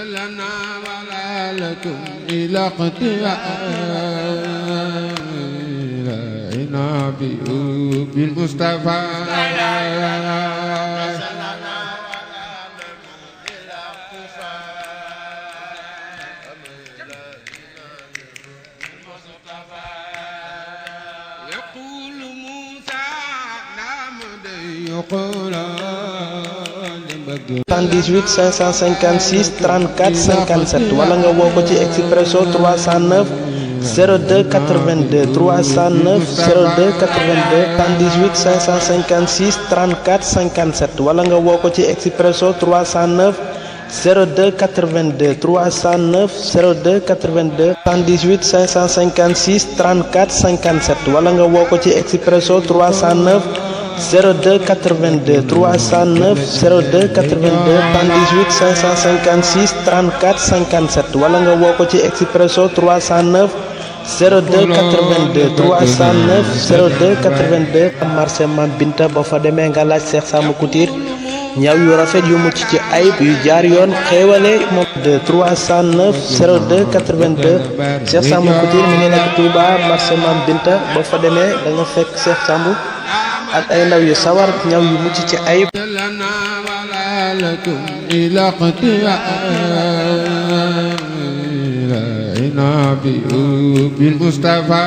لنا ولا لكم إلى اقتداء بالمصطفى يقول موسى نعم يقول 78 556 34 57 wala nga woo ko ci Expresso 309 02 82 309 02 82 78 556 34 57 wala nga woo ko ci Expresso 309 02 82 309 02 82 78 556 34 57 wala nga woo ko ci Expresso 309 02 82 309 02 82 78 556 34 57 wala nga woo ko ci Expresso 309 02 82 309 02 82 marché Mam Binta boo fa demee nga laaj Cheikh Samou Couture ñaw yu rafet yu mucc ci ayib yu jaar yoon xéewale moom de 309 02 82 Cheikh Samou Couture mi ngi nekk Touba marché Mam Binta boo fa demee da nga fekk Cheikh Samou ak ay ndaw yu sawar ñaw yu mucc ci ayib لنا ولا لكم إلى اقتداء بالمصطفى